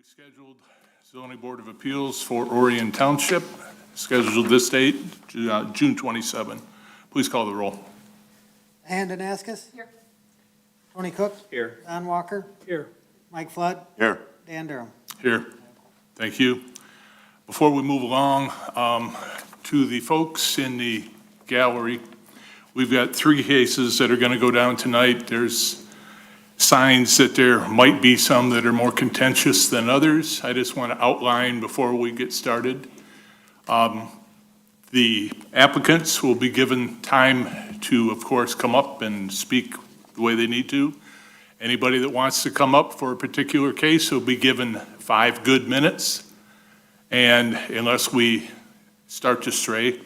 regularly scheduled zoning board of appeals for Orion Township, scheduled this date, June 27. Please call the roll. Ann Danaskis. Here. Tony Cook. Here. Don Walker. Here. Mike Flood. Here. Dan Durham. Here. Thank you. Before we move along, to the folks in the gallery, we've got 3 cases that are going to go down tonight. There's signs that there might be some that are more contentious than others. I just want to outline before we get started. The applicants will be given time to, of course, come up and speak the way they need to. Anybody that wants to come up for a particular case will be given 5 good minutes. And unless we start to stray,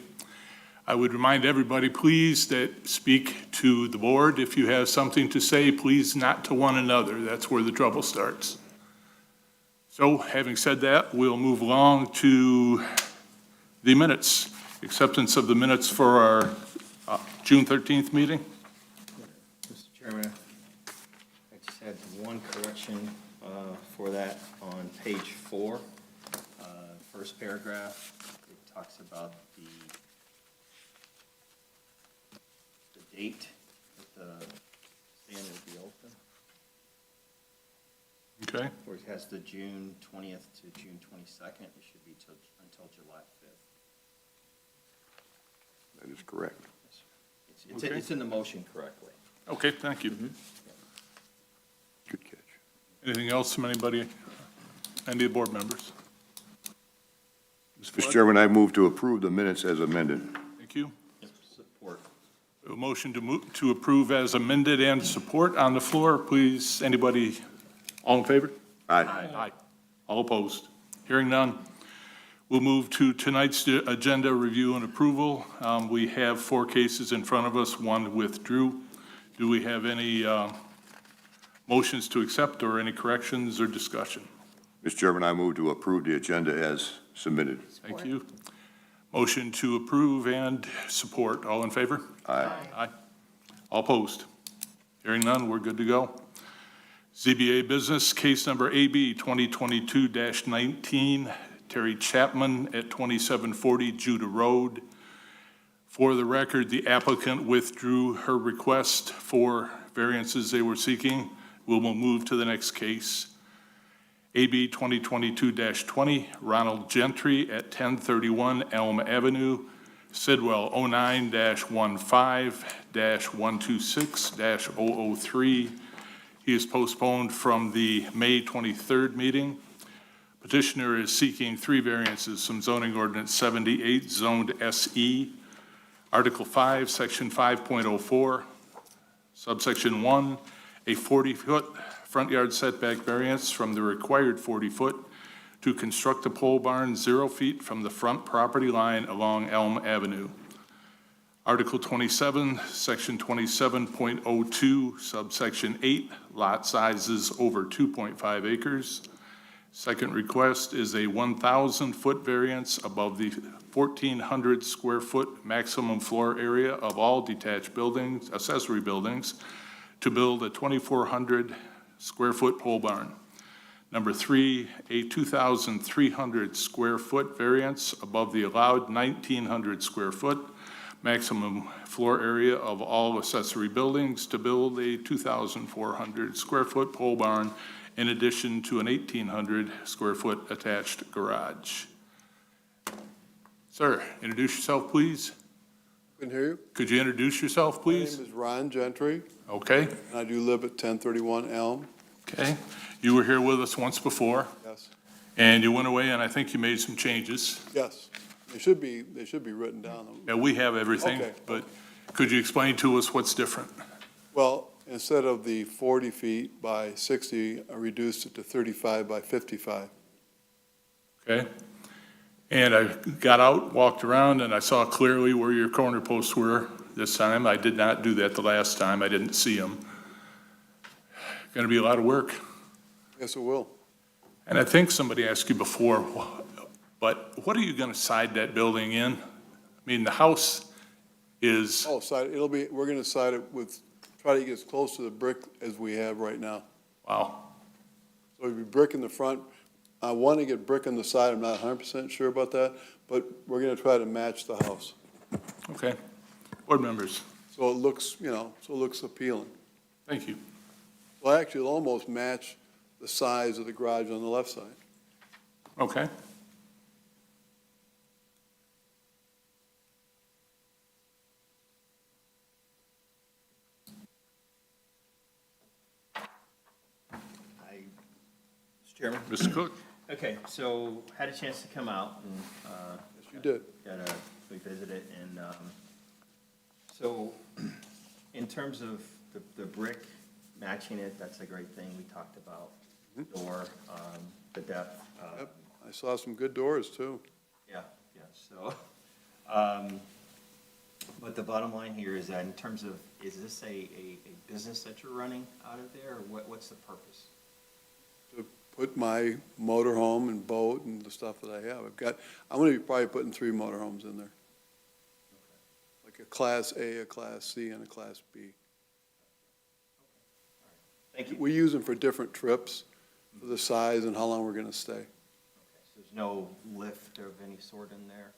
I would remind everybody, please, that speak to the board. If you have something to say, please not to one another. That's where the trouble starts. So having said that, we'll move along to the minutes. Acceptance of the minutes for our June 13th meeting. Mr. Chairman, I just had one correction for that on page 4. First paragraph, it talks about the date that the stand will be open, Okay. where it has the June 20th to June 22nd. It should be until July 5th. That is correct. It's in the motion correctly. Okay, thank you. Good catch. Anything else from anybody, any of the board members? Mr. Chairman, I move to approve the minutes as amended. Thank you. Support. A motion to approve as amended and support on the floor, please. Anybody, all in favor? Aye. Aye. All opposed? Hearing none. We'll move to tonight's agenda review and approval. We have 4 cases in front of us, 1 withdrew. Do we have any motions to accept or any corrections or discussion? Mr. Chairman, I move to approve the agenda as submitted. Thank you. Motion to approve and support. All in favor? Aye. Aye. All opposed? Hearing none, we're good to go. ZBA business, case number AB 2022-19, Terry Chapman at 2740 Judah Road. For the record, the applicant withdrew her request for variances they were seeking. We will move to the next case. AB 2022-20, Ronald Gentry at 1031 Elm Avenue, Sidwell 09-15-126-003. He is postponed from the May 23rd meeting. Petitioner is seeking 3 variances from zoning ordinance 78, zoned SE, Article 5, Section 5.04, subsection 1, a 40-foot front yard setback variance from the required 40-foot to construct a pole barn 0 feet from the front property line along Elm Avenue. Article 27, Section 27.02, subsection 8, lot sizes over 2.5 acres. Second request is a 1,000-foot variance above the 1,400 square foot maximum floor area of all detached buildings, accessory buildings, to build a 2,400 square foot pole barn. Number 3, a 2,300 square foot variance above the allowed 1,900 square foot maximum floor area of all accessory buildings to build a 2,400 square foot pole barn in addition to an 1,800 square foot attached garage. Sir, introduce yourself, please. Can hear you. Could you introduce yourself, please? My name is Ron Gentry, Okay, and I do live at 1031 Elm. okay. You were here with us once before, Yes, and you went away, and I think you made some changes. yes. They should be written down. Yeah, we have everything, Okay. but could you explain to us what's different? Well, instead of the 40 feet by 60, I reduced it to 35 by 55. Okay? And I got out, walked around, and I saw clearly where your corner posts were this time. I did not do that the last time. I didn't see them. Going to be a lot of work. Yes, it will. And I think somebody asked you before, but what are you going to side that building in? I mean, the house is, Oh, we're going to side it with, try to get as close to the brick as we have right now. wow. So it'd be brick in the front, I want to get brick on the side, I'm not 100% sure about that, but we're going to try to match the house. Okay. Board members, So it looks, so it looks appealing. thank you. Well, actually, it'll almost match the size of the garage on the left side. Okay. Mr. Chairman? Mr. Cook? Okay, so had a chance to come out and, Yes, you did. we visited, and, so, in terms of the brick, matching it, that's a great thing, we talked about door, the depth. Yep. I saw some good doors, too. Yeah, so, but the bottom line here is that in terms of, is this a business that you're running out of there, or what's the purpose? To put my motorhome and boat and the stuff that I have. I'm going to be probably putting 3 motorhomes in there. Like a Class A, a Class C, and a Class B. Thank you. We use them for different trips, for the size and how long we're going to stay. Okay, so there's no lift of any sort in there?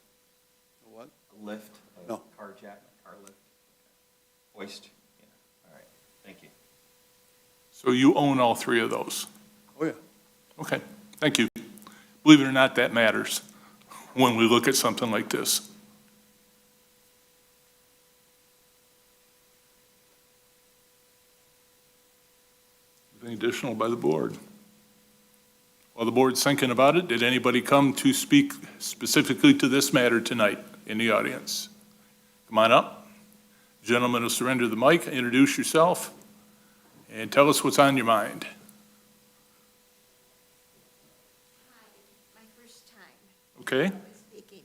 What? A lift? A No. car jack, car lift? Okay. Hoist? Yeah, all right, thank you. So you own all 3 of those? Oh, yeah. Okay, thank you. Believe it or not, that matters when we look at something like this. Anything additional by the board? While the board's thinking about it, did anybody come to speak specifically to this matter tonight in the audience? Come on up. Gentlemen will surrender the mic, introduce yourself, and tell us what's on your mind. My first time Okay? speaking.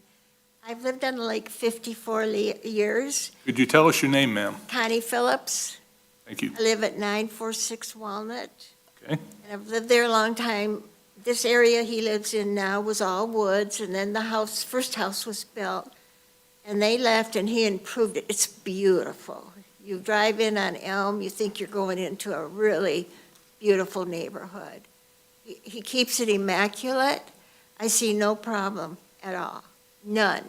I've lived on the lake 54 years. Could you tell us your name, ma'am? Connie Phillips. Thank you. I live at 946 Walnut, Okay? and I've lived there a long time. This area he lives in now was all woods, and then the first house was built, and they left, and he improved it. It's beautiful. You drive in on Elm, you think you're going into a really beautiful neighborhood. He keeps it immaculate. I see no problem at all, none.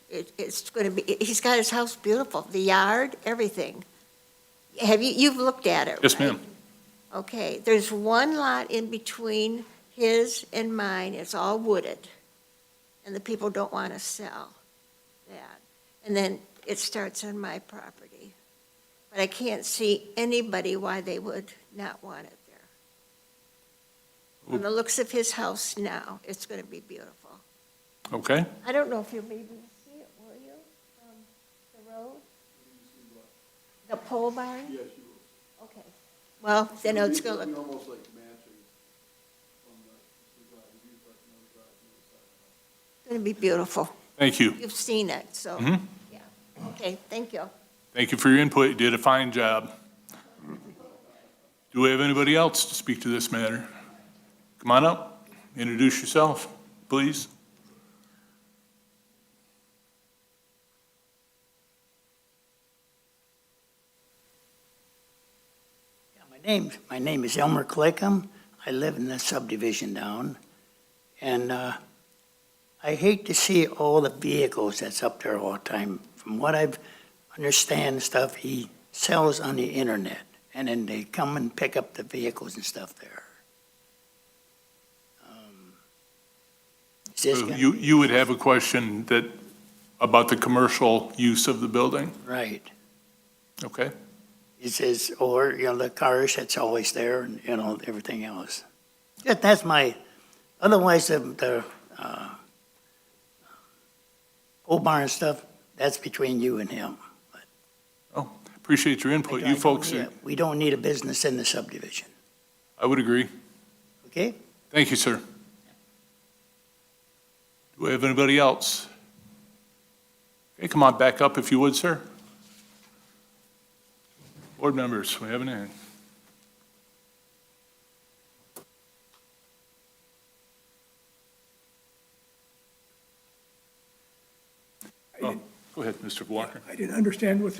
It's going to be, he's got his house beautiful, the yard, everything. You've looked at it, Yes, right? ma'am. Okay, there's one lot in between his and mine, it's all wooded, and the people don't want to sell that. And then it starts on my property. But I can't see anybody why they would not want it there. From the looks of his house now, it's going to be beautiful. Okay? I don't know if you'll be able to see it, will you, from the road? The pole barn? Yes, you will. Okay. Well, then it's going to It'll be look, almost like matching from the garage, the view part from the garage on the side. going to be beautiful. Thank you. You've seen it, so, Mhm. yeah. Okay, thank you. Thank you for your input. You did a fine job. Do we have anybody else to speak to this matter? Come on up, introduce yourself, please. My name is Elmer Clickham. I live in the subdivision down. And I hate to see all the vehicles that's up there all the time. From what I've understand stuff, he sells on the internet. And then they come and pick up the vehicles and stuff there. Is this gonna- You would have a question about the commercial use of the building? Right. Okay? It says, or, the cars that's always there and, everything else. That's otherwise the old barn stuff, that's between you and him. Oh, appreciate your input. You folks, Yeah, we don't need a business in the subdivision, I would agree. okay? Thank you, sir. Do we have anybody else? Okay, come on back up if you would, sir. Board members, we have an end. Oh, go ahead, Mr. Walker. I didn't understand what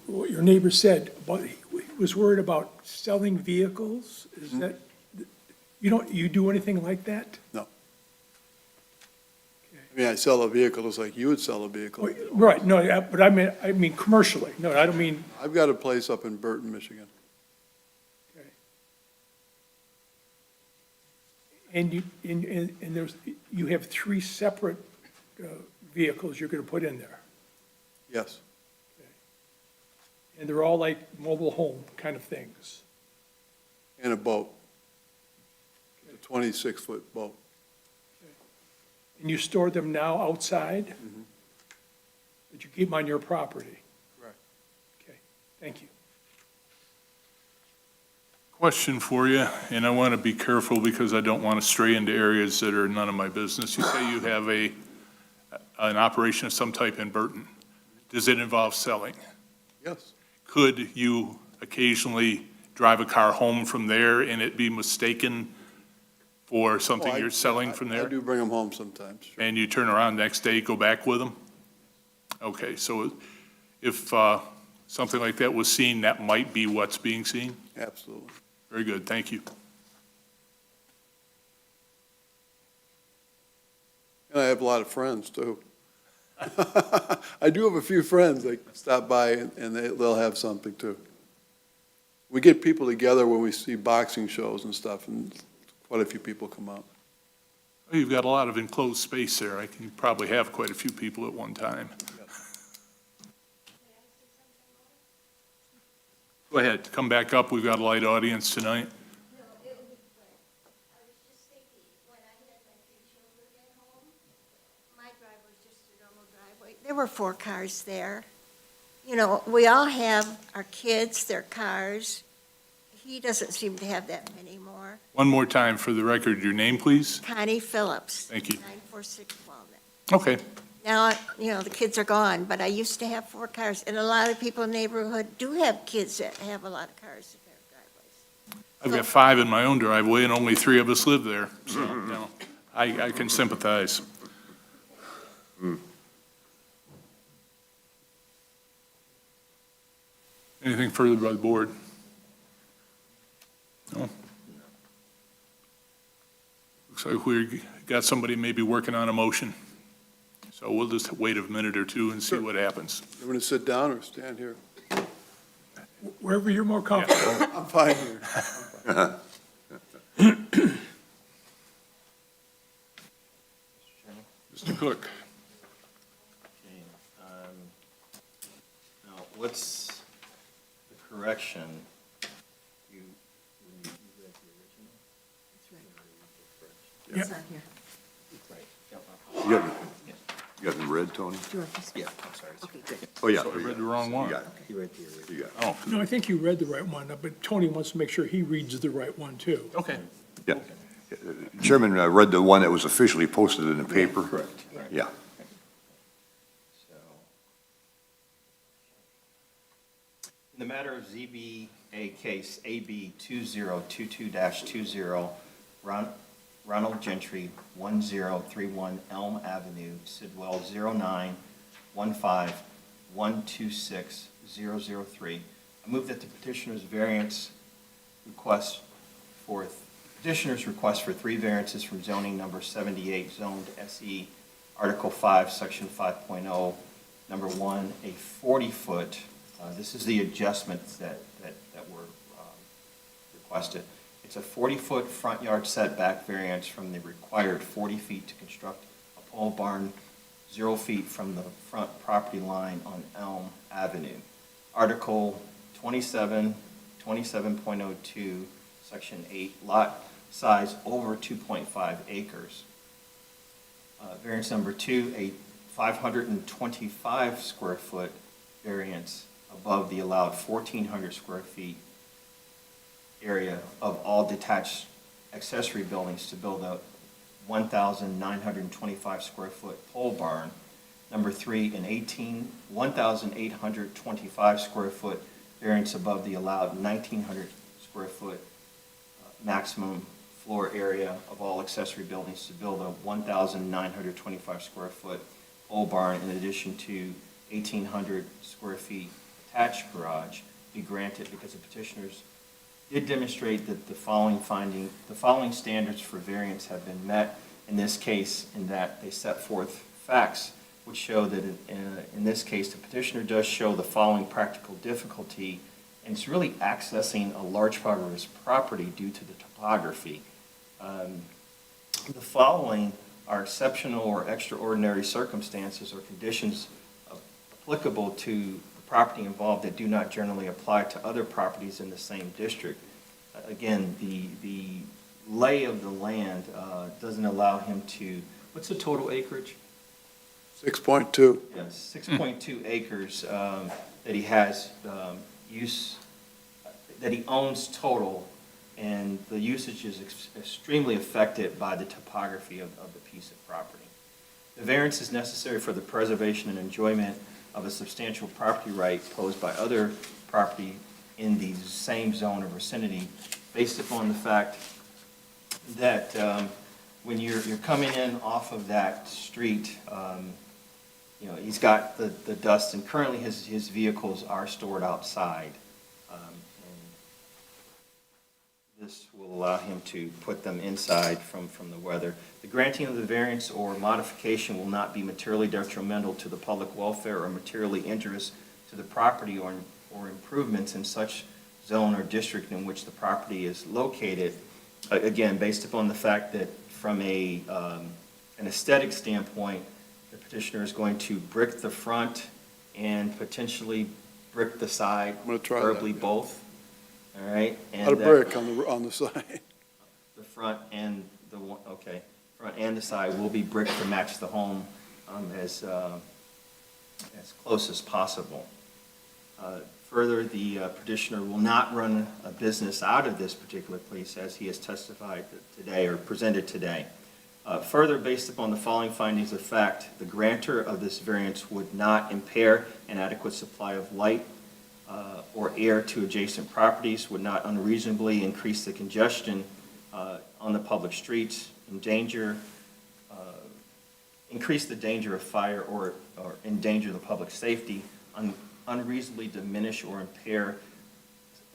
what your neighbor said, but he was worried about selling vehicles, is that, You do anything like that? I mean, I sell a vehicle just like you would sell a vehicle. Right, no, but I mean commercially. No, I don't mean, I've got a place up in Burton, Michigan. okay. And you have three separate vehicles you're going to put in there? Yes, And they're all like mobile home kind of things? and a boat. A 26-foot boat. And you store them now outside? But you keep them on your property? Correct. Okay, thank you. Question for you, and I want to be careful because I don't want to stray into areas that are none of my business. You say you have an operation of some type in Burton. Does it involve selling? Yes, Could you occasionally drive a car home from there and it be mistaken for something Oh, you're selling from I there? do bring them home sometimes, sure. And you turn around next day, go back with them? Okay, so if something like that was seen, that might be what's being seen? Absolutely. Very good, thank you. And I have a lot of friends, too. I do have a few friends that stop by and they'll have something, too. We get people together when we see boxing shows and stuff, and quite a few people come out. Well, you've got a lot of enclosed space there. I can probably have quite a few people at one time. Go ahead, come back up. We've got a light audience tonight. No, it would be quick. I was just thinking, when I had my three children at home, my driveway was just a normal driveway. There were 4 cars there. You know, we all have our kids, their cars. He doesn't seem to have that many more. One more time for the record, your name, please? Connie Phillips. Thank you. 946 Walnut. Okay, Now, you know, the kids are gone, but I used to have 4 cars, and a lot of people in the neighborhood do have kids that have a lot of cars in their driveways. I've got 5 in my own driveway and only 3 of us live there, so, you know, I can sympathize. Anything further by the board? No? Looks like we got somebody maybe working on a motion. So we'll just wait a minute or two and see what happens. You want to sit down or stand here? Wherever you're more comfortable. I'm fine here. Mr. Cook? Okay, now, what's the correction? You read the original? Yeah. It's on here. Right. You got it red, Tony? Yeah, I'm sorry. Okay, good. Oh, yeah. I read the wrong one. You got it. You read the original. You got it. Oh, No, I think you read the right one, but Tony wants to make sure he reads the right one, too. okay. Yeah. Chairman read the one that was officially posted in the paper. Correct. Yeah. So, in the matter of ZBA case AB 2022-20, Ronald Gentry, 1031 Elm Avenue, Sidwell, 0915126-003. I move that the petitioner's request for 3 variances from zoning number 78, zoned SE, Article 5, Section 5.0, number 1, a 40-foot, this is the adjustments that were requested. It's a 40-foot front yard setback variance from the required 40 feet to construct a pole barn 0 feet from the front property line on Elm Avenue. Article 27.02, Section 8, lot size over 2.5 acres. Variance number 2, a 525 square foot variance above the allowed 1,400 square feet area of all detached accessory buildings to build a 1,925 square foot pole barn. Number 3, an 1,825 square foot variance above the allowed 1,900 square foot maximum floor area of all accessory buildings to build a 1,925 square foot pole barn in addition to 1,800 square feet attached garage be granted because the petitioner's did demonstrate that the following standards for variance have been met in this case, in that they set forth facts which show that in this case, the petitioner does show the following practical difficulty, and it's really accessing a large part of his property due to the topography. The following are exceptional or extraordinary circumstances or conditions applicable to the property involved that do not generally apply to other properties in the same district. Again, the lay of the land doesn't allow him to, what's the total acreage? 6.2. Yes, 6.2 acres that he has that he owns total, and the usage is extremely affected by the topography of the piece of property. The variance is necessary for the preservation and enjoyment of a substantial property right posed by other property in the same zone or vicinity, based upon the fact that when you're coming in off of that street, he's got the dust, and currently his vehicles are stored outside. And this will allow him to put them inside from the weather. The granting of the variance or modification will not be materially detrimental to the public welfare or materially injurious to the property or improvements in such zone or district in which the property is located. Again, based upon the fact that from an aesthetic standpoint, the petitioner is going to brick the front and potentially brick the side, I'm gonna try that, preferably yeah. both. All right? And Not a that- brick on the side. The front and front and the side will be bricked to match the home as close as possible. Further, the petitioner will not run a business out of this particular place as he has testified today or presented today. Further, based upon the following findings of fact, the grantor of this variance would not impair an adequate supply of light or air to adjacent properties, would not unreasonably increase the congestion on the public streets, increase the danger of fire or endanger the public safety, unreasonably diminish or impair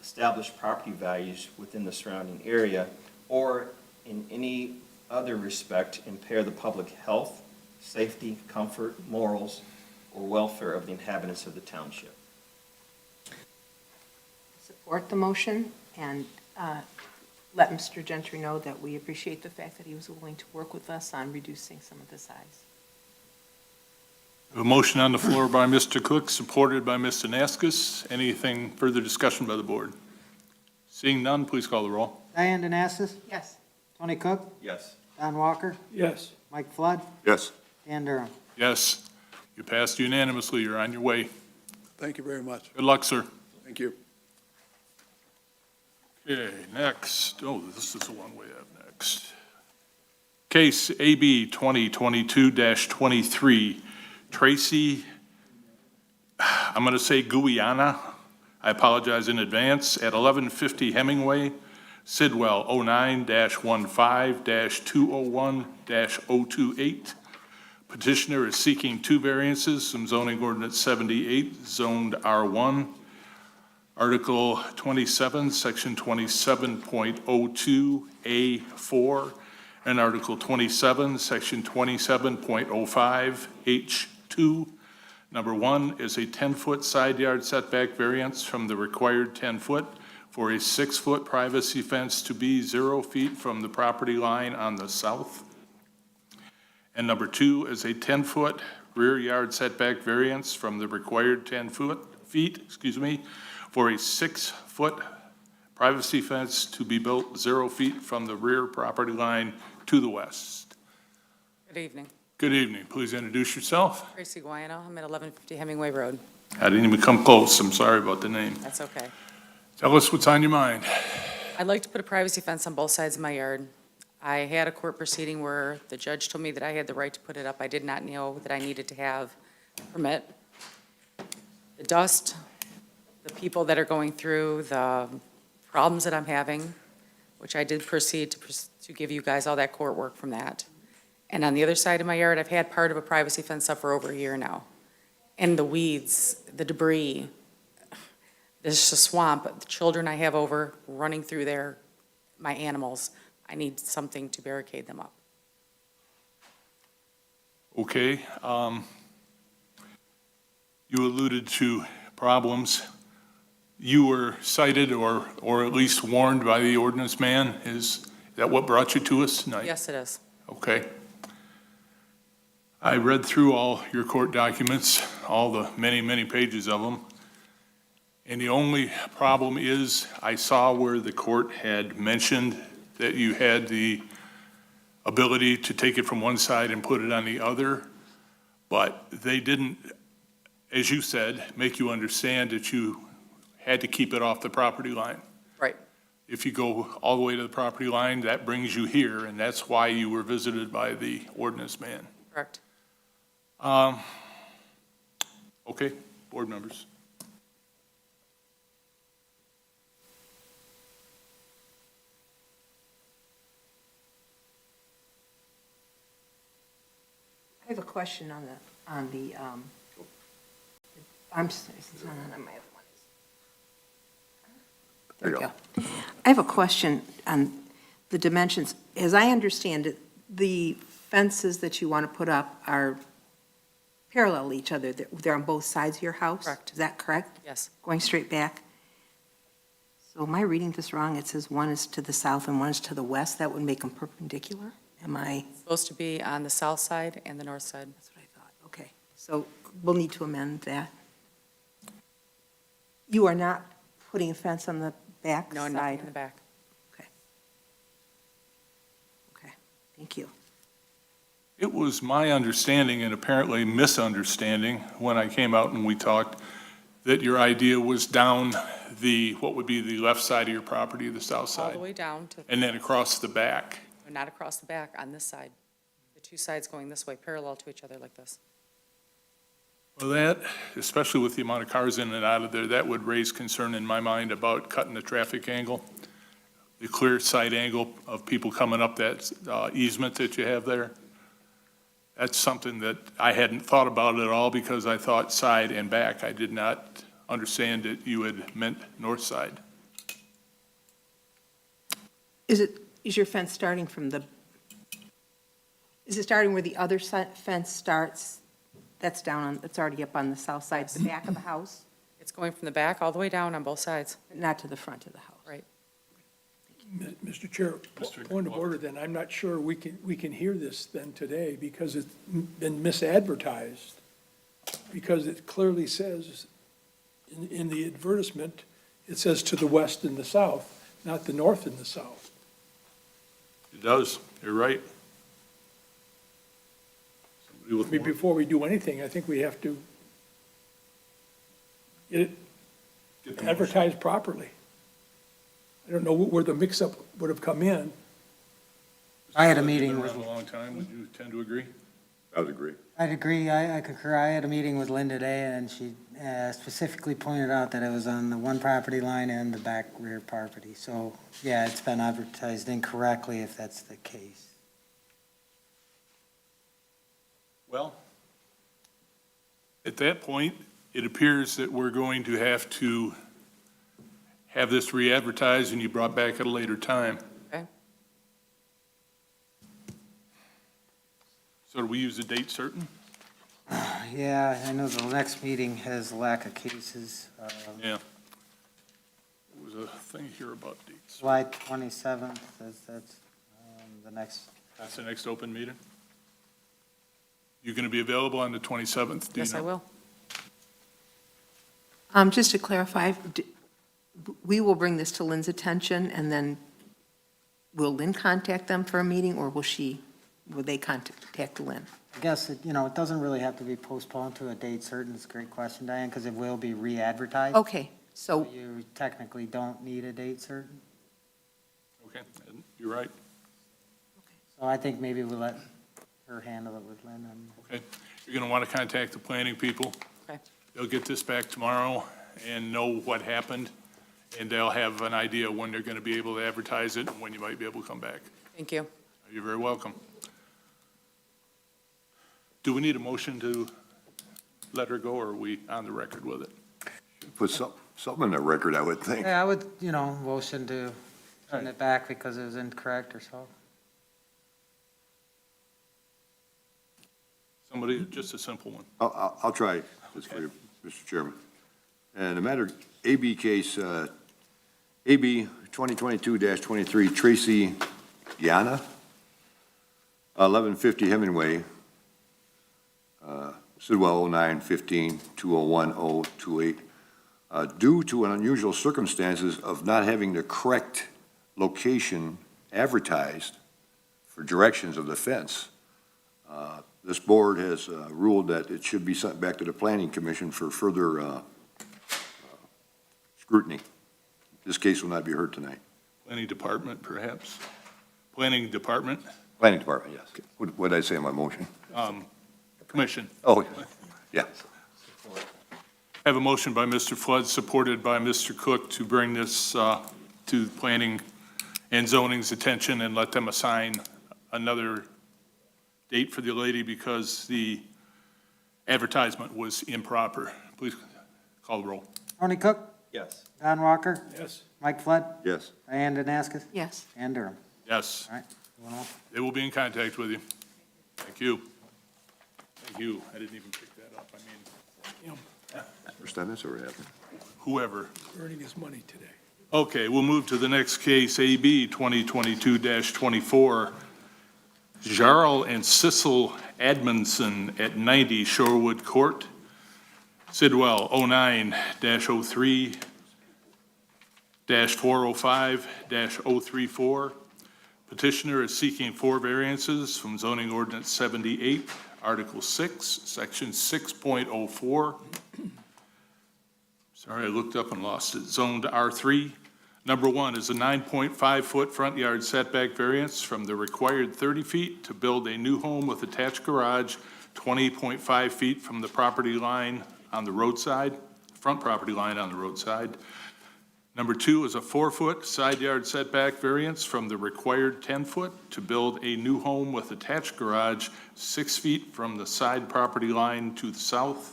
established property values within the surrounding area, or in any other respect impair the public health, safety, comfort, morals, or welfare of the inhabitants of the township. Support the motion and let Mr. Gentry know that we appreciate the fact that he was willing to work with us on reducing some of the size. A motion on the floor by Mr. Cook, supported by Mr. Naskis. Anything further discussion by the board? Seeing none, please call the roll. Diane Danastis, Yes. Tony Cook, Yes. Don Walker, Yes. Mike Flood, Yes. Dan Durham. Yes, you passed unanimously. You're on your way. Thank you very much. Good luck, sir. Thank you. Okay, next, this is the one we have next. Case AB 2022-23, Tracy, I'm going to say Guiana, I apologize in advance, at 1150 Hemingway, Sidwell 09-15-201-028. Petitioner is seeking two variances from zoning ordinance 78, zoned R1. Article 27, Section 27.02A4, and Article 27, Section 27.05H2. Number one is a 10-foot side yard setback variance from the required 10-foot for a 6-foot privacy fence to be 0 feet from the property line on the south. And number two is a 10-foot rear yard setback variance from the required 10 feet, for a 6-foot privacy fence to be built 0 feet from the rear property line to the west. Good evening. Good evening. Please introduce yourself. Tracy Guayano. I'm at 1150 Hemingway Road. I didn't even come close. I'm sorry about the name. That's okay. Tell us what's on your mind. I'd like to put a privacy fence on both sides of my yard. I had a court proceeding where the judge told me that I had the right to put it up. I did not know that I needed to have a permit. The dust, the people that are going through, the problems that I'm having, which I did proceed to give you guys all that court work from that. And on the other side of my yard, I've had part of a privacy fence up for over a year now. And the weeds, the debris, It's a swamp, but the children I have over running through there, my animals, I need something to barricade them up. Okay. You alluded to problems. You were cited or at least warned by the ordinance man. Is that what brought you to us tonight? Yes, it is. Okay. I read through all your court documents, all the many, many pages of them. And the only problem is I saw where the court had mentioned that you had the ability to take it from one side and put it on the other, but they didn't, as you said, make you understand that you had to keep it off the property line. Right. If you go all the way to the property line, that brings you here, and that's why you were visited by the ordinance man. Correct. Okay, board members. I have a question on the, I'm sorry, it's not on my other one. There we go. I have a question on the dimensions. As I understand it, the fences that you want to put up are parallel to each other. They're on both sides of your house? Correct. Is that correct? Yes. Going straight back? So am I reading this wrong? It says one is to the south and one is to the west. That would make them perpendicular? Am I? Supposed to be on the south side and the north side. That's what I thought. Okay. So we'll need to amend that. You are not putting a fence on the back No, side? nothing in the back. Okay. Okay, thank you. It was my understanding and apparently misunderstanding when I came out and we talked that your idea was down what would be the left side of your property, the south All side, the way down to, and then across the back. not across the back, on this side. The two sides going this way, parallel to each other like this. Well, that, especially with the amount of cars in and out of there, that would raise concern in my mind about cutting the traffic angle, the clear side angle of people coming up that easement that you have there. That's something that I hadn't thought about at all because I thought side and back. I did not understand that you had meant north side. Is your fence starting from is it starting where the other fence starts? That's it's already up on the south side, the back of the house, It's going from the back all the way down on both sides. but not to the front of the house? Right. Mr. Chair, Mr. point of order then, I'm not sure we can hear this then today because it's been misadvertised. Because it clearly says, in the advertisement, it says to the west and the south, not the north and the south. It does, you're right. Somebody I with mean, more- before we do anything, I think we have to get it Get the motion. advertised properly. I don't know where the mix-up would have come in. I had a You've been meeting with, around a long time, would you tend to agree? I would agree. I'd agree, I concur. I had a meeting with Lynn today, and she specifically pointed out that it was on the one property line and the back rear property. So, yeah, it's been advertised incorrectly if that's the case. Well, at that point, it appears that we're going to have this re-advertised and you brought back at a later time. Okay. So do we use a date certain? Yeah, I know the next meeting has a lack of cases. Yeah. There was a thing here about dates. July 27th, that's the next. That's the next open meeting? You're going to be available on the 27th? do you Yes, I know? will. Just to clarify, we will bring this to Lynn's attention, and then will Lynn contact them for a meeting, or will they contact Lynn? I guess, it doesn't really have to be postponed to a date certain. It's a great question, Diane, because it will be re-advertised. Okay, so, You technically don't need a date certain. Okay, you're right. So I think maybe we'll let her handle it with Lynn. Okay. You're going to want to contact the planning people. Okay. They'll get this back tomorrow and know what happened, and they'll have an idea when they're going to be able to advertise it and when you might be able to come back. Thank you. You're very welcome. Do we need a motion to let her go, or are we on the record with it? Something in the record, I would think. Yeah, I would, motion to send it back because it was incorrect or so. Somebody, just a simple one. I'll try this for you, Mr. Chairman. And the matter, AB case, AB 2022-23, Tracy Yana, 1150 Hemingway, Sidwell 09-15-201-028. Due to an unusual circumstances of not having the correct location advertised for directions of the fence, this board has ruled that it should be sent back to the Planning Commission for further scrutiny. This case will not be heard tonight. Planning Department, perhaps? Planning Department? Planning Department, yes. What did I say in my motion? Commission. Oh, yeah. I have a motion by Mr. Flood, supported by Mr. Cook, to bring this to planning and zoning's attention and let them assign another date for the lady because the advertisement was improper. Please call the roll. Tony Cook, Yes. Don Walker, Yes. Mike Flood, Yes. Diane Danaskas, Yes. and Durham. Yes, All right. Moving on. they will be in contact with you. Thank you. Thank you. I didn't even pick that up. I mean, First time that's ever happened. whoever. Earning his money today. Okay, we'll move to the next case, AB 2022-24. Jarl and Sissel Admonson at 90 Shorewood Court. Sidwell 09-03-405-034. Petitioner is seeking 4 variances from zoning ordinance 78, Article 6, Section 6.04. Sorry, I looked up and lost it. Zoned R3. Number 1 is a 9.5-foot front yard setback variance from the required 30 feet to build a new home with attached garage, 20.5 feet from the property line on the roadside, front property line on the roadside. Number 2 is a 4-foot side yard setback variance from the required 10-foot to build a new home with attached garage, 6 feet from the side property line to the south.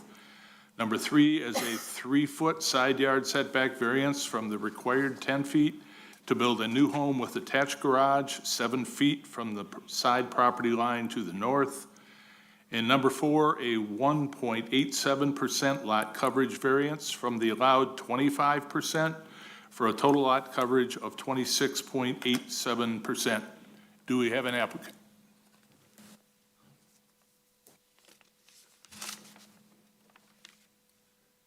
Number 3 is a 3-foot side yard setback variance from the required 10 feet to build a new home with attached garage, 7 feet from the side property line to the north. And number 4, a 1.87% lot coverage variance from the allowed 25% for a total lot coverage of 26.87%. Do we have an applicant?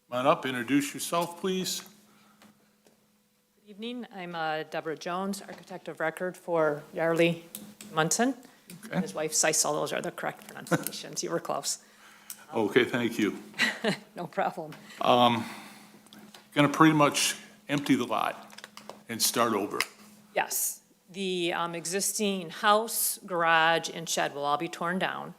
Come on up, introduce yourself, please. Good evening. I'm Deborah Jones, architect of record for Yarley Munson. Okay. His wife Sisel, those are the correct pronunciations. You were close. Okay, thank you. No problem. Going to pretty much empty the lot and start over. Yes, the existing house, garage, and shed will all be torn down.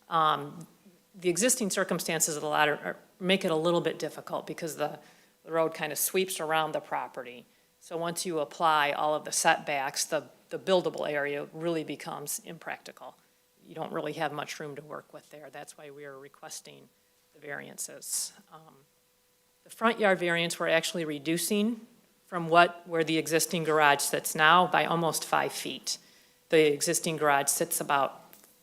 The existing circumstances of the lot make it a little bit difficult because the road kind of sweeps around the property. So once you apply all of the setbacks, the buildable area really becomes impractical. You don't really have much room to work with there. That's why we are requesting the variances. The front yard variance, we're actually reducing from where the existing garage sits now by almost 5 feet. The existing garage sits about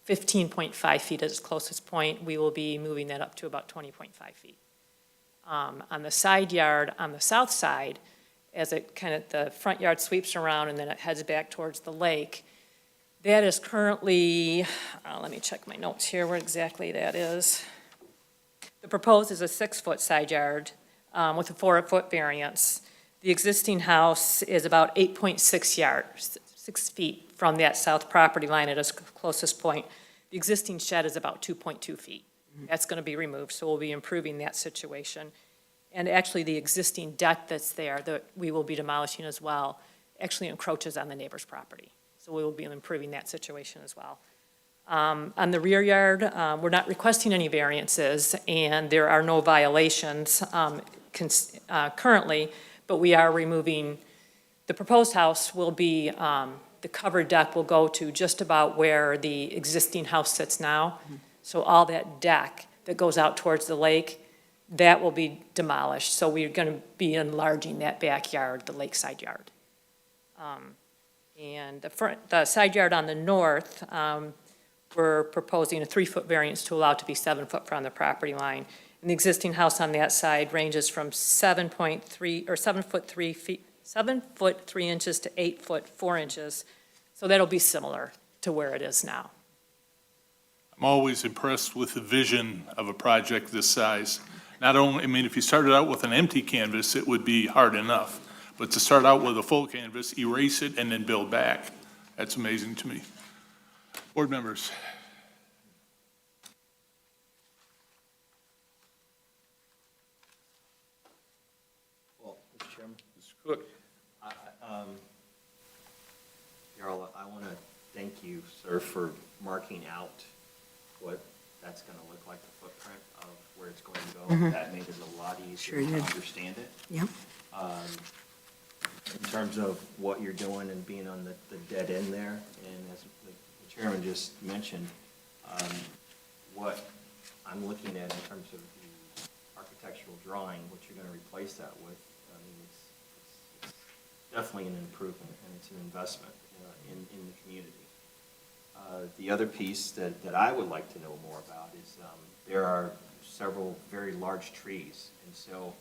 15.5 feet at its closest point. We will be moving that up to about 20.5 feet. On the side yard, on the south side, as the front yard sweeps around and then it heads back towards the lake, that is currently, let me check my notes here where exactly that is. The proposed is a 6-foot side yard with a 4-foot variance. The existing house is about 6 feet from that south property line at its closest point. The existing shed is about 2.2 feet. That's going to be removed, so we'll be improving that situation. And actually, the existing deck that's there that we will be demolishing as well actually encroaches on the neighbor's property. So we will be improving that situation as well. On the rear yard, we're not requesting any variances, and there are no violations currently, but we are removing, the proposed house will be, the covered deck will go to just about where the existing house sits now. So all that deck that goes out towards the lake, that will be demolished, so we're going to be enlarging that backyard, the lakeside yard. And the side yard on the north, we're proposing a 3-foot variance to allow it to be 7 foot from the property line. And the existing house on that side ranges from 7.3, or 7 foot 3 feet, 7 foot 3 inches to 8 foot 4 inches. So that'll be similar to where it is now. I'm always impressed with the vision of a project this size. Not only, I mean, if you started out with an empty canvas, it would be hard enough. But to start out with a full canvas, erase it, and then build back, that's amazing to me. Board members. Well, Mr. Chairman? Mr. Cook. Darrell, I want to thank you, sir, for marking out what that's going to look like, the footprint of where it's going to go. That made it a lot Sure easier to did. understand it. Yep. In terms of what you're doing and being on the dead end there, and as the chairman just mentioned, what I'm looking at in terms of the architectural drawing, what you're going to replace that with, I mean, it's definitely an improvement, and it's an investment in the community. The other piece that I would like to know more about is there are several very large trees, and so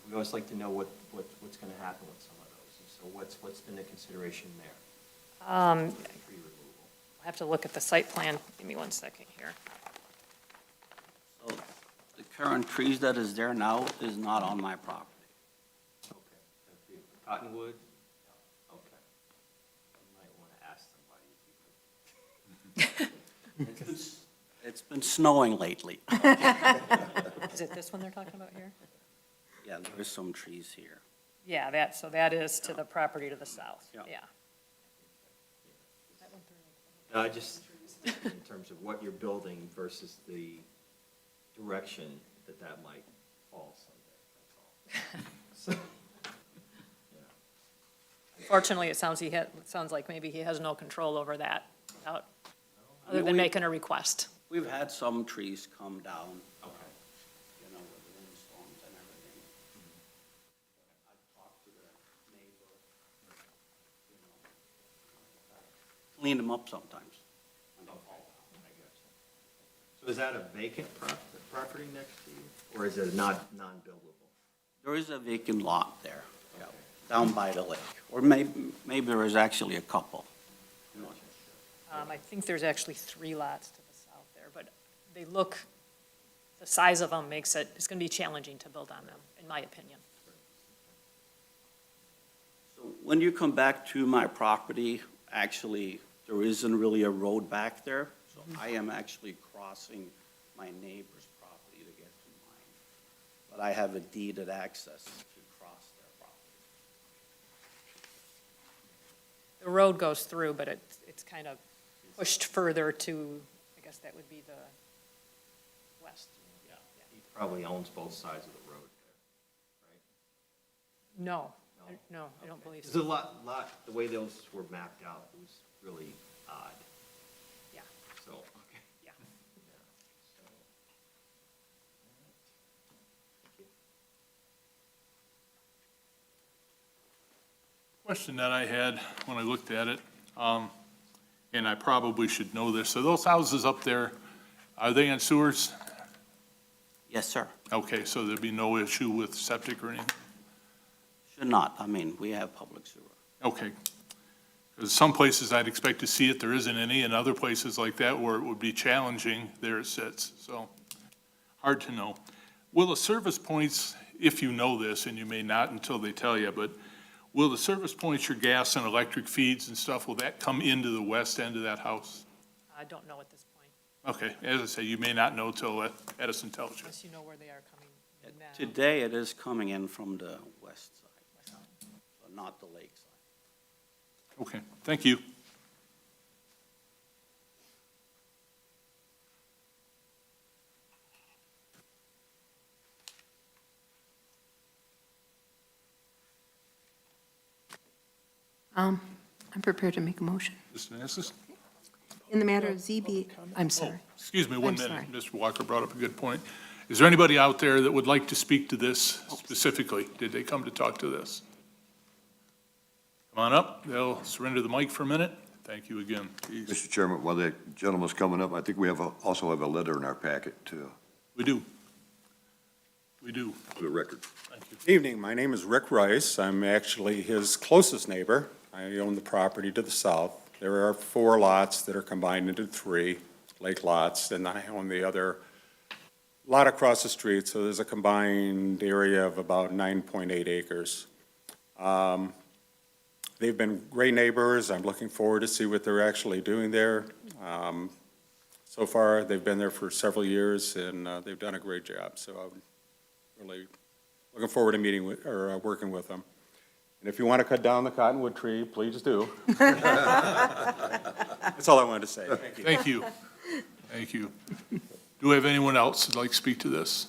we always like to know what's going to happen with some of those. And so what's been the consideration there? Tree removal. I have to look at the site plan. Give me 1 second here. So the current trees that is there now is not on my property. Okay. The Cottonwood? Okay. I might want to ask somebody if you could. It's been snowing lately. Is it this one they're talking about here? Yeah, there is some trees here. Yeah, so that is to the property to the south, Yeah. yeah. No, I just, in terms of what you're building versus the direction that might fall someday, that's all. So, yeah. Fortunately, it sounds like maybe he has no control over that, other than making a request. We've had some trees come down, Okay. you know, with the windstorms and everything. I talked to the neighbor, you know, clean them up sometimes when they fall down. I got you. So is that a vacant property next to you, or is it non-buildable? There is a vacant lot there, yeah, down by the lake, or maybe there is actually a couple. You know. I think there's actually 3 lots to the south there, but they look, the size of them makes it's going to be challenging to build on them, in my opinion. So when you come back to my property, actually, there isn't really a road back there. So I am actually crossing my neighbor's property to get to mine. But I have a deeded access to cross their property. The road goes through, but it's kind of pushed further to, I guess that would be the west. Yeah. He probably owns both sides of the road there, right? No, I don't believe There's so. a lot, the way those were mapped out was really odd. Yeah. So, okay. Yeah. So, thank you. Question that I had when I looked at it, and I probably should know this, so those houses up there, are they on sewers? Yes, sir. Okay, so there'd be no issue with septic or anything? Should not. I mean, we have public sewer. Okay. Because some places I'd expect to see it, there isn't any, and other places like that where it would be challenging, there it sits, so hard to know. Will the service points, if you know this, and you may not until they tell you, but will the service points, your gas and electric feeds and stuff, will that come into the west end of that house? I don't know at this point, Okay, as I say, you may not know till Edison tells you. unless you know where they are coming in now. Today, it is coming in from the west side, so not the lake side. Okay, thank you. I'm prepared to make a motion. Mr. Nessus? In the matter of ZBA, I'm Oh, sorry. excuse me, one I'm minute. Mr. Walker brought up a good point. Is there anybody out there that would like to speak to this specifically? Did they come to talk to this? Come on up. They'll surrender the mic for a minute. Thank you again. Jeez. Mr. Chairman, while that gentleman's coming up, I think we also have a letter in our packet to, We do. We do. for the record. Thank you. Evening, my name is Rick Rice. I'm actually his closest neighbor. I own the property to the south. There are 4 lots that are combined into 3 lake lots, and I own the other lot across the street, so there's a combined area of about 9.8 acres. They've been great neighbors. I'm looking forward to see what they're actually doing there. So far, they've been there for several years, and they've done a great job, so I'm really looking forward to meeting with, or working with them. And if you want to cut down the cottonwood tree, please do. That's all I wanted to say. Thank you. Thank you. Thank you. Do we have anyone else that'd like to speak to this?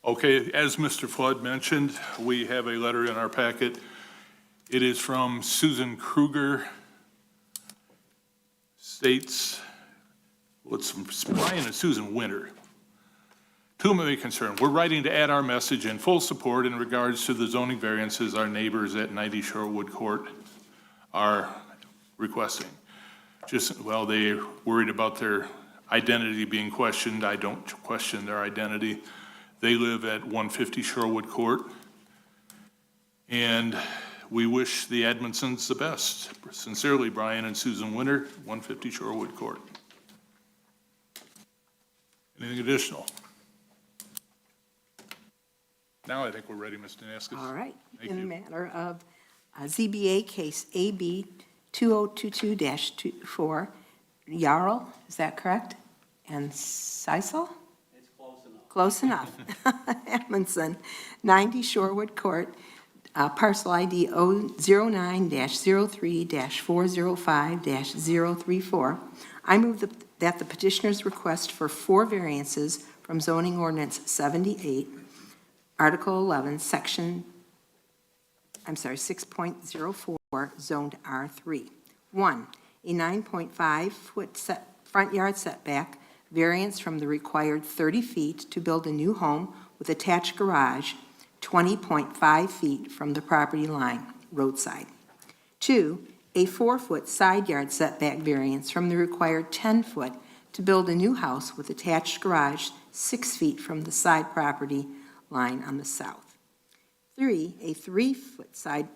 Okay, as Mr. Flood mentioned, we have a letter in our packet. It is from Susan Kruger. States, well, it's from Brian and Susan Winter. To whom it may concern, we're writing to add our message in full support in regards to the zoning variances our neighbors at 90 Shorewood Court are requesting. Well, they're worried about their identity being questioned. I don't question their identity. They live at 150 Shorewood Court, and we wish the Edmondsons the best. Sincerely, Brian and Susan Winter, 150 Shorewood Court. Anything additional? Now I think we're ready, Mr. Naskis. All right. Thank In the you. matter of ZBA case AB 2022-4, Yarl, is that correct? And Sisel? It's close enough. Close enough. Edmondson, 90 Shorewood Court, parcel ID 09-03-405-034. I move that the petitioner's request for 4 variances from zoning ordinance 78, Article 11, Section, 6.04, zoned R3. 1, a 9.5-foot front yard setback, variance from the required 30 feet to build a new home with attached garage, 20.5 feet from the property line, roadside. 2, a 4-foot side yard setback variance from the required 10-foot to build a new house with attached garage, 6 feet from the side property line on the south. 3, a 3-foot side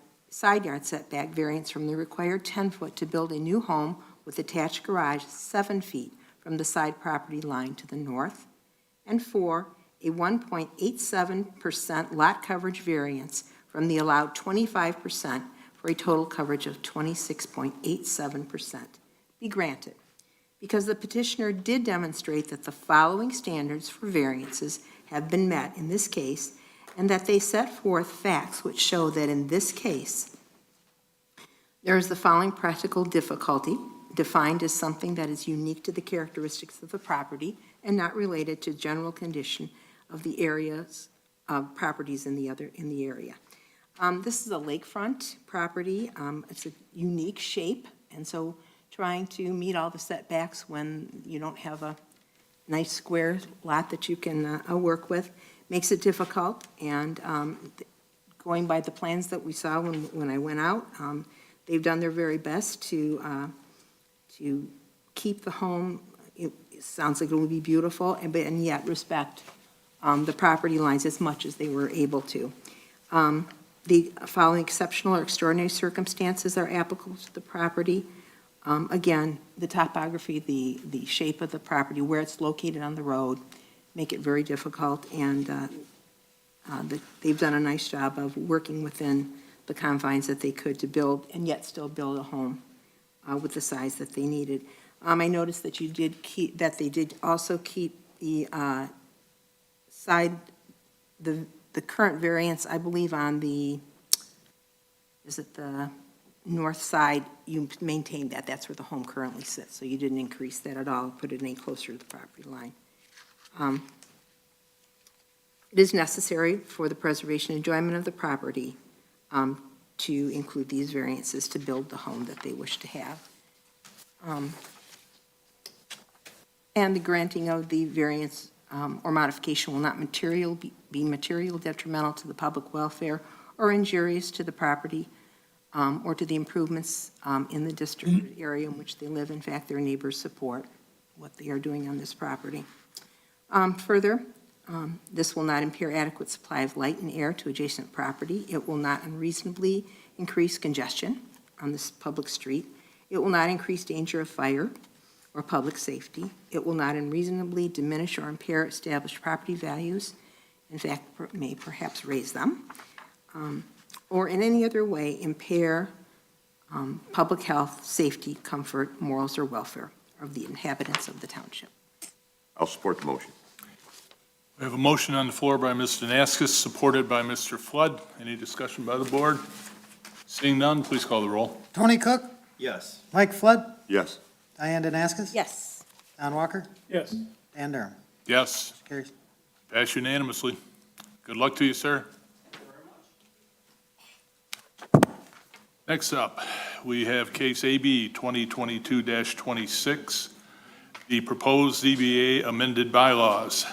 yard setback variance from the required 10-foot to build a new home with attached garage 7 feet from the side property line to the north. And 4, a 1.87% lot coverage variance from the allowed 25% for a total coverage of 26.87% be granted, because the petitioner did demonstrate that the following standards for variances have been met in this case, and that they set forth facts which show that in this case, there is the following practical difficulty, defined as something that is unique to the characteristics of the property and not related to general condition of the areas of properties in the area. This is a lakefront property. It's a unique shape, and so trying to meet all the setbacks when you don't have a nice square lot that you can work with makes it difficult. And going by the plans that we saw when I went out, they've done their very best to keep the home. It sounds like it will be beautiful, and yet respect the property lines as much as they were able to. The following exceptional or extraordinary circumstances are applicable to the property. Again, the topography, the shape of the property, where it's located on the road, make it very difficult, and they've done a nice job of working within the confines that they could to build, and yet still build a home with the size that they needed. I noticed that they did also keep the the current variance, I believe, on the north side, you maintained that. That's where the home currently sits, so you didn't increase that at all, put it any closer to the property line. It is necessary for the preservation and enjoyment of the property to include these variances to build the home that they wish to have. And the granting of the variance or modification will not be material detrimental to the public welfare or injurious to the property or to the improvements in the district area in which they live. In fact, their neighbors support what they are doing on this property. Further, this will not impair adequate supply of light and air to adjacent property. It will not unreasonably increase congestion on this public street. It will not increase danger of fire or public safety. It will not unreasonably diminish or impair established property values. In fact, may perhaps raise them, or in any other way impair public health, safety, comfort, morals, or welfare of the inhabitants of the township. I'll support the motion. We have a motion on the floor by Mr. Danaskis, supported by Mr. Flood. Any discussion by the board? Seeing none, please call the roll. Tony Cook, Yes. Mike Flood, Yes. Diane Danaskas. Yes. Don Walker, Yes. Dan Durham. Yes, Carries. pass unanimously. Good luck to you, sir. Next up, we have case AB 2022-26, the proposed ZBA amended bylaws.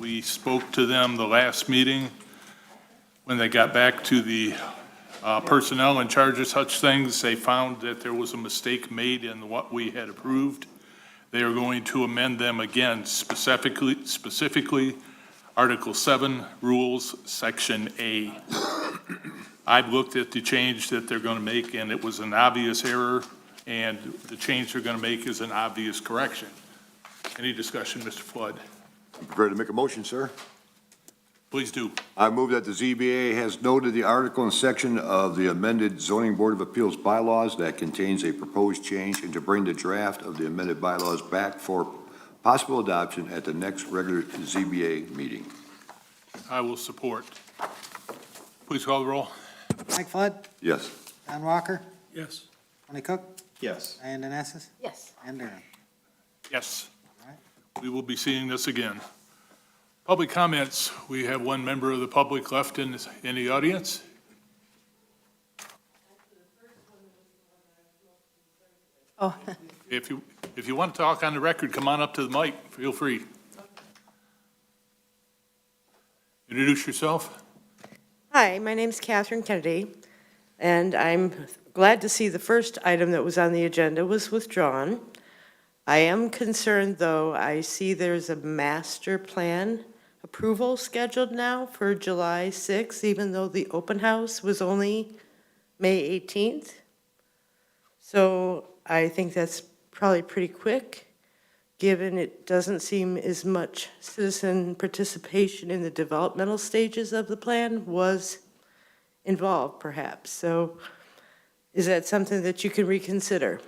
We spoke to them the last meeting when they got back to the personnel in charge of such things. They found that there was a mistake made in what we had approved. They are going to amend them again, specifically Article 7, Rules, Section A. I've looked at the change that they're going to make, and it was an obvious error, and the change they're going to make is an obvious correction. Any discussion, Mr. Flood? I'm prepared to make a motion, sir. Please do. I move that the ZBA has noted the article and section of the amended Zoning Board of Appeals bylaws that contains a proposed change, and to bring the draft of the amended bylaws back for possible adoption at the next regular ZBA meeting. I will support. Please call the roll. Mike Flood, Yes. Don Walker, Yes. Tony Cook, Yes. Diane Danaskas, Yes. Dan Durham. Yes. All right. We will be seeing this again. Public comments. We have one member of the public left in the audience. Oh, If you want to talk on the record, come on up to the mic. Feel free. Introduce yourself. Hi, my name's Catherine Kennedy, and I'm glad to see the first item that was on the agenda was withdrawn. I am concerned, though, I see there's a master plan approval scheduled now for July 6th, even though the open house was only May 18th. So I think that's probably pretty quick, given it doesn't seem as much citizen participation in the developmental stages of the plan was involved, perhaps. So is that something that you can reconsider?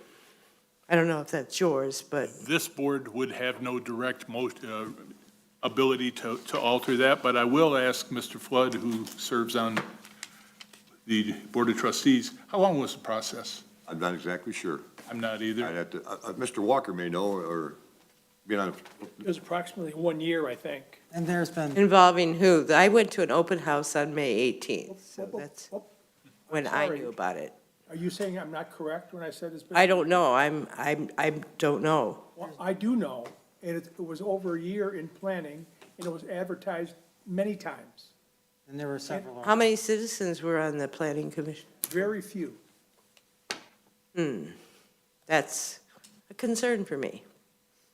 I don't know if that's yours, but This board would have no direct ability to alter that, but I will ask Mr. Flood, who serves on the Board of Trustees, how long was the process? I'm not exactly sure. I'm not either. I'd have to, Mr. Walker may know, or, you know, It was approximately 1 year, I think. And there's been, involving who? I went to an open house on May 18th, so Oh, that's oh, when I sorry. knew about it. Are you saying I'm not correct when I said it's been? I don't know, I don't know. Well, I do know, and it was over a year in planning, and it was advertised many times. and there were several. How many citizens were on the planning commission? Very few. That's a concern for me.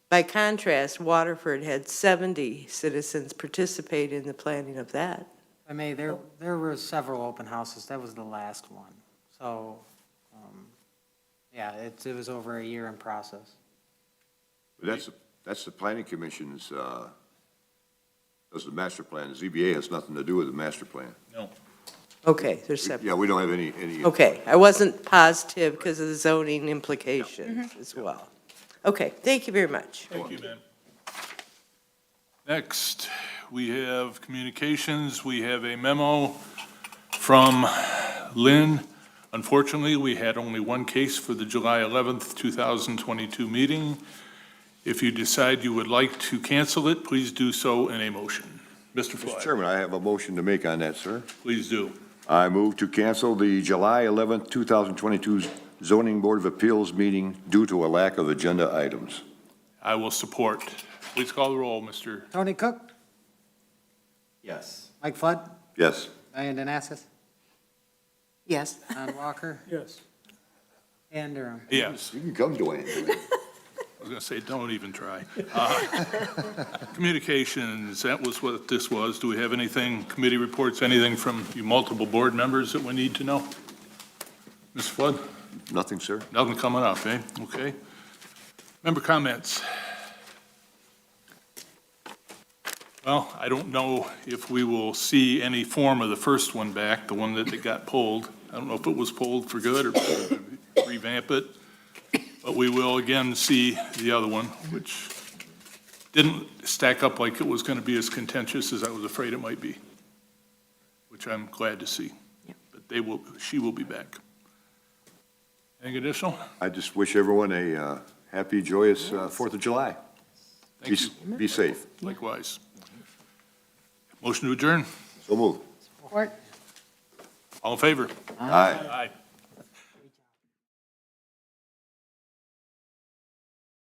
By contrast, Waterford had 70 citizens participate in the planning of that. I mean, there were several open houses. That was the last one. So, yeah, it was over a year in process. that's the planning commission's, does the master plan. The ZBA has nothing to do with the master plan. No. Okay, there's separate. Yeah, we don't have any. Okay, I wasn't positive because of the zoning implications as well. Okay, thank you very much. Thank you, ma'am. Next, we have communications. We have a memo from Lynn. Unfortunately, we had only one case for the July 11th, 2022 meeting. If you decide you would like to cancel it, please do so in a motion. Mr. Mr. Flood, Chairman, I have a motion to make on that, sir. please do. I move to cancel the July 11th, 2022 Zoning Board of Appeals meeting due to a lack of agenda items. I will support. Please call the roll, Mr. Tony Cook, Yes. Mike Flood, Yes. Diane Denassis, Yes. Don Walker, Yes. and Durham. Yes. You can come, Dwayne. I was going to say, don't even try. Communications, that was what this was. Do we have anything, committee reports, anything from you multiple board members that we need to know? Ms. Flood? Nothing, sir. Nothing coming up, eh? Okay. Member comments? Well, I don't know if we will see any form of the first one back, the one that got pulled. I don't know if it was pulled for good or revamp it. But we will again see the other one, which didn't stack up like it was going to be as contentious as I was afraid it might be, which I'm glad to see. But she will be back. Anything additional? I just wish everyone a happy, joyous 4th of July. Thank you. Be safe. Likewise. Motion to adjourn. So move. Support. All in favor? Aye. Aye.